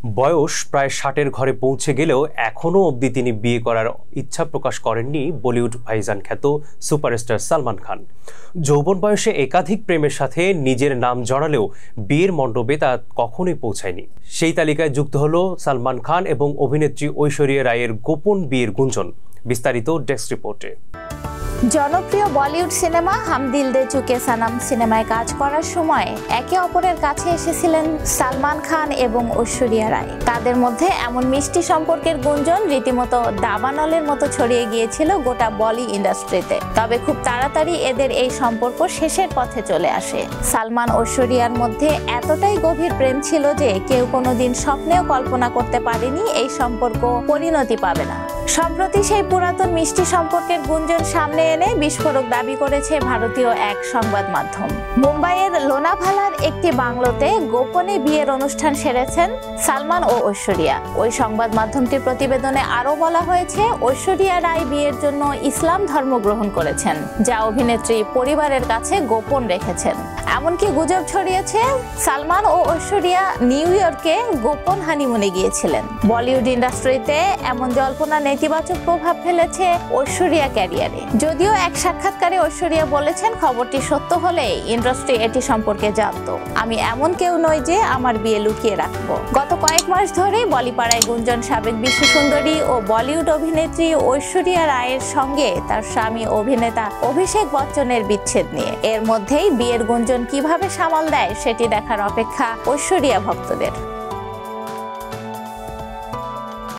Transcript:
বয়স প্রায় ৬০-এর ঘরে পৌঁছে গেলেও এখনও অবধি তিনি বিয়ে করার ইচ্ছা প্রকাশ করেননি বলিউড ভাইজান খ্যাত সুপারস্টার সালমান খান। যৌবন বয়সে একাধিক প্রেমের সাথে নিজের নাম জড়ালেও বিয়ের মণ্ডপে তা কখনোই পৌঁছায়নি। সেই তালিকায় যুক্ত হল সালমান খান এবং অভিনেত্রী ঐশ্বরিয়া রায়ের গোপন বিয়ের গুঞ্জন। বিস্তারিত ডেস্ক রিপোর্টে। জনপ্রিয় বলিউড সিনেমা হাম দিল দে চুকে সনম সিনেমায় কাজ করার সময় একে অপরের কাছে এসেছিলেন সালমান খান এবং ঐশ্বরিয়া রায়। তাদের মধ্যে এমন মিষ্টি সম্পর্কের গুঞ্জন রীতিমতো দাবানলের মতো ছড়িয়ে গিয়েছিল গোটা বলি ইন্ডাস্ট্রিতে। তবে খুব তাড়াতাড়ি এদের এই সম্পর্ক শেষের পথে চলে আসে। সালমান ঐশ্বরিয়ার মধ্যে এতটাই গভীর প্রেম ছিল যে কেউ কোনোদিন স্বপ্নেও কল্পনা করতে পারেনি এই সম্পর্ক পরিণতি পাবে না। সম্প্রতি সেই পুরাতন মিষ্টি সম্পর্কের গুঞ্জন সামনে এনে বিস্ফোরক দাবি করেছে ভারতীয় এক সংবাদ মাধ্যম। মুম্বাইয়ের লোনাভালার একটি বাংলোতে গোপনে বিয়ের অনুষ্ঠান সেরেছেন সালমান ও ঐশ্বরিয়া। ওই সংবাদ মাধ্যমটির প্রতিবেদনে আরও বলা হয়েছে, ঐশ্বরিয়া রায় বিয়ের জন্য ইসলাম ধর্ম গ্রহণ করেছেন, যা অভিনেত্রী পরিবারের কাছে গোপন রেখেছেন। এমনকি গুজব ছড়িয়েছে সালমান ও ঐশ্বরিয়া নিউ ইয়র্কে গোপন হানিমুনে গিয়েছিলেন। বলিউড ইন্ডাস্ট্রিতে এমন জল্পনা নেতিবাচক প্রভাব ফেলেছে ঐশ্বরিয়া ক্যারিয়ারে। যদিও এক সাক্ষাৎকারে ঐশ্বরিয়া বলেছেন, খবরটি সত্য হলে ইন্ডাস্ট্রি এটি সম্পর্কে জানতো। আমি এমন কেউ নই যে আমার বিয়ে লুকিয়ে রাখবো। গত কয়েক মাস ধরে বলিপাড়ায় গুঞ্জন সাবেক বিশ্ব সুন্দরী ও বলিউড অভিনেত্রী ঐশ্বরিয়া রায়ের সঙ্গে তার স্বামী অভিনেতা অভিষেক বচ্চনের বিচ্ছেদ নিয়ে। এর মধ্যেই বিয়ের গুঞ্জন কিভাবে সামাল দেয় সেটি দেখার অপেক্ষা ঐশ্বরিয়া ভক্তদের।